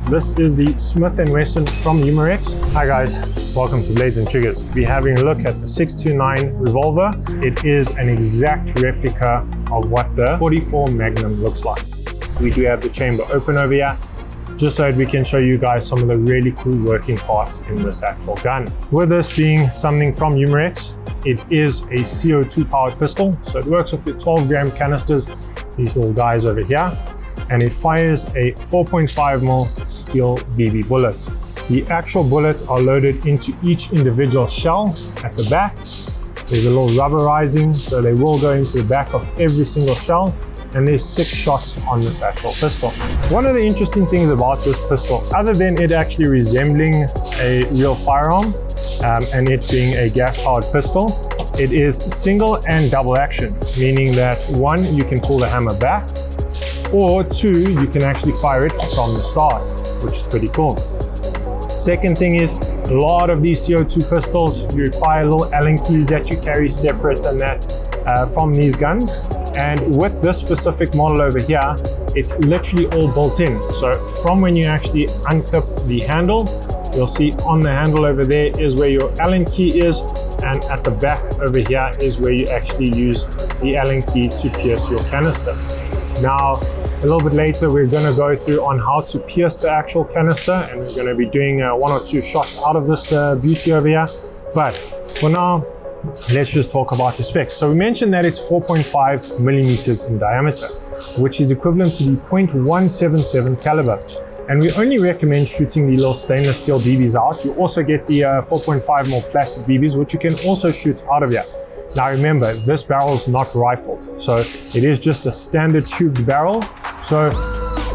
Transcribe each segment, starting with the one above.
This is the Smith & Wesson from Umarex. Hi guys, welcome to Blades and Triggers. We're having a look at the 629 Revolver. It is an exact replica of what the 44 Magnum looks like. We do have the chamber open over here, just so that we can show you guys some of the really cool working parts in this actual gun. With this being something from Umarex, it is a CO2 powered pistol. So it works off your 12 gram canisters, these little guys over here. And it fires a 4.5mm steel BB bullet. The actual bullets are loaded into each individual shell at the back. There's a little rubberizing, so they will go into the back of every single shell, and there's 6 shots on this actual pistol. One of the interesting things about this pistol, other than it actually resembling a real firearm and it being a gas-powered pistol, it is single and double action, meaning that 1, you can pull the hammer back, or 2, you can actually fire it from the start, which is pretty cool. Second thing is, a lot of these CO2 pistols, you require little Allen keys that you carry separate and that from these guns. And with this specific model over here, it's literally all built in. So from when you actually unclip the handle, you'll see on the handle over there is where your Allen key is, and at the back over here is where you actually use the Allen key to pierce your canister. Now, a little bit later, we're going to go through on how to pierce the actual canister, and we're going to be doing 1 or 2 shots out of this beauty over here. But for now, let's just talk about the specs. So we mentioned that it's 4.5 millimeters in diameter, which is equivalent to the .177 caliber. And we only recommend shooting the little stainless steel BBs out. You also get the 4.5mm plastic BBs, which you can also shoot out of here. Now remember, this barrel is not rifled, so it is just a standard tubed barrel. So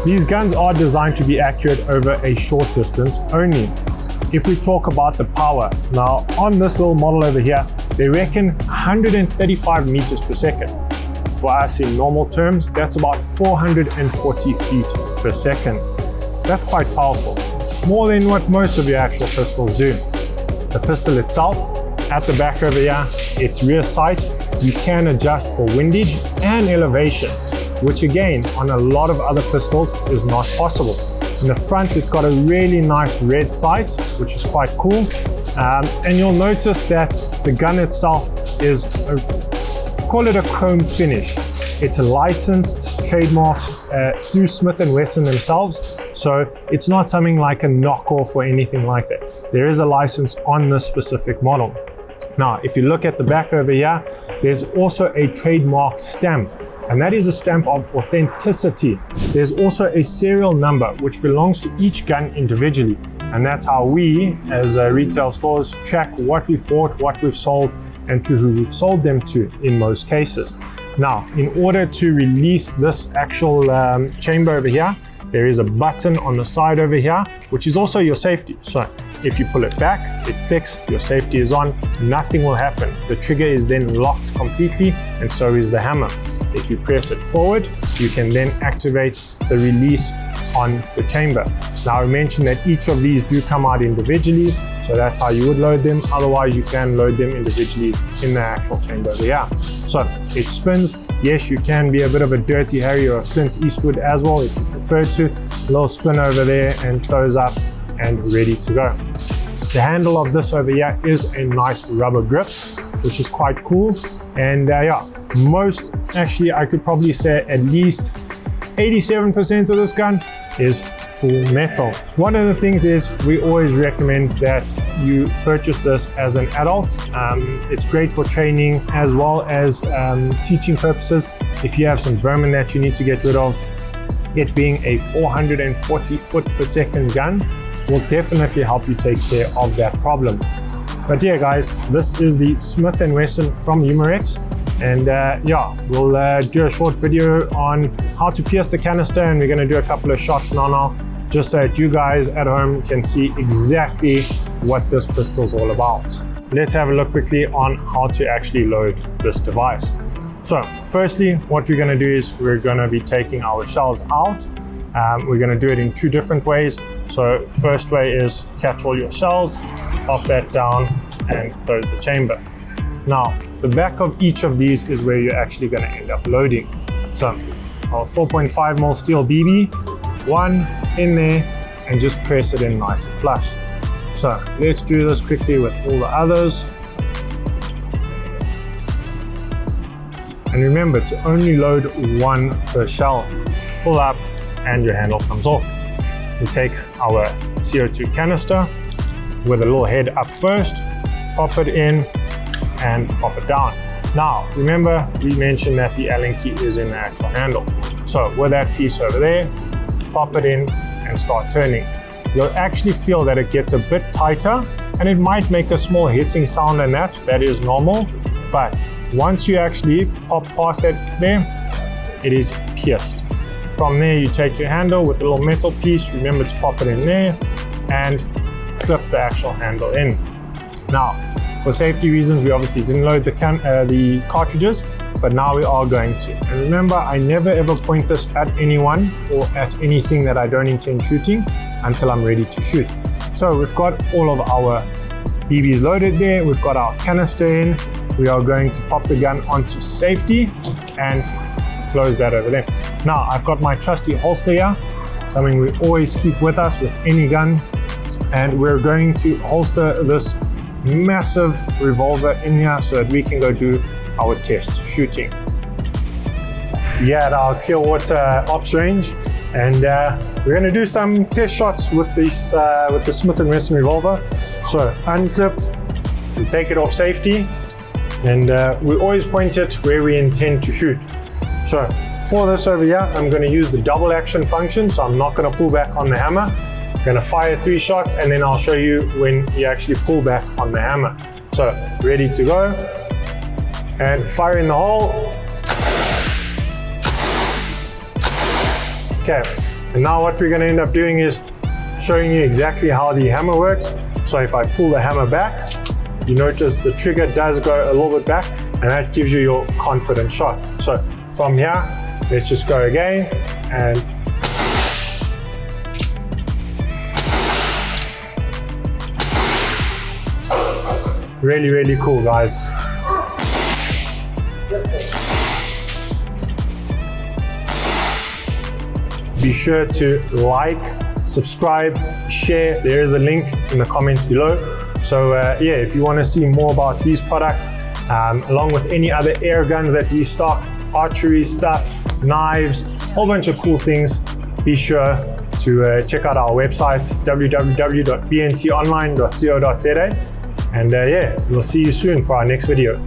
these guns are designed to be accurate over a short distance only. If we talk about the power, now on this little model over here, they reckon 135 meters per second. For us in normal terms, that's about 440 feet per second. That's quite powerful. It's more than what most of your actual pistols do. The pistol itself, at the back over here, it's rear sight. You can adjust for windage and elevation, which again, on a lot of other pistols is not possible. In the front, it's got a really nice red sight, which is quite cool. And you'll notice that the gun itself is, call it a chrome finish. It's a licensed, trademarked through Smith & Wesson themselves. So it's not something like a knockoff or anything like that. There is a license on this specific model. Now, if you look at the back over here, there's also a trademark stamp, and that is a stamp of authenticity. There's also a serial number, which belongs to each gun individually. And that's how we, as retail stores, track what we've bought, what we've sold, and to who we've sold them to in most cases. Now, in order to release this actual chamber over here, there is a button on the side over here, which is also your safety. So if you pull it back, it clicks, your safety is on, nothing will happen. The trigger is then locked completely, and so is the hammer. If you press it forward, you can then activate the release on the chamber. Now I mentioned that each of these do come out individually, so that's how you would load them. Otherwise, you can load them individually in the actual chamber over here. So it spins. Yes, you can be a bit of a Dirty Harry or a Clint Eastwood as well if you prefer to. A little spin over there and close up and ready to go. The handle of this over here is a nice rubber grip, which is quite cool. And yeah, actually I could probably say at least 87% of this gun is full metal. One of the things is we always recommend that you purchase this as an adult. It's great for training as well as teaching purposes. If you have some vermin that you need to get rid of, it being a 440 foot per second gun will definitely help you take care of that problem. But yeah guys, this is the Smith & Wesson from Umarex. And yeah, we'll do a short video on how to pierce the canister, and we're going to do a couple of shots now, just so that you guys at home can see exactly what this pistol is all about. Let's have a look quickly on how to actually load this device. So firstly, what we're going to do is we're going to be taking our shells out. We're going to do it in 2 different ways. So first way is catch all your shells, pop that down and close the chamber. Now, the back of each of these is where you're actually going to end up loading. So our 4.5mm steel BB, 1 in there, and just press it in nice and flush. So let's do this quickly with all the others. And remember to only load one per shell. Pull up and your handle comes off. We take our CO2 canister with a little head up first, pop it in and pop it down. Now, remember we mentioned that the Allen key is in the actual handle. So with that piece over there, pop it in and start turning. You'll actually feel that it gets a bit tighter and it might make a small hissing sound, and that is normal. But once you actually pop past that there, it is pierced. From there, you take your handle with a little metal piece, remember to pop it in there and clip the actual handle in. Now, for safety reasons, we obviously didn't load the cartridges, but now we are going to. And remember, I never ever point this at anyone or at anything that I don't intend shooting until I'm ready to shoot. So we've got all of our BBs loaded there, we've got our canister in, we are going to pop the gun onto safety and close that over there. Now, I've got my trusty holster here, something we always keep with us with any gun, and we're going to holster this massive revolver in here so that we can go do our test shooting. We at our Clearwater ops range, and we're going to do some test shots with this with the Smith & Wesson revolver. So unclip and take it off safety, and we always point it where we intend to shoot. So for this over here, I'm going to use the double action function, so I'm not going to pull back on the hammer. I'm going to fire 3 shots, and then I'll show you when you actually pull back on the hammer. So ready to go, and fire in the hole. Okay, and now what we're going to end up doing is showing you exactly how the hammer works. So if I pull the hammer back, you notice the trigger does go a little bit back, and that gives you your confident shot. So from here, let's just go again, and really, really cool, guys. Be sure to like, subscribe, share. There is a link in the comments below. So yeah, if you want to see more about these products, along with any other air guns that we stock, archery stuff, knives, a whole bunch of cool things, be sure to check out our website, www.bntonline.co.za. And yeah, we'll see you soon for our next video.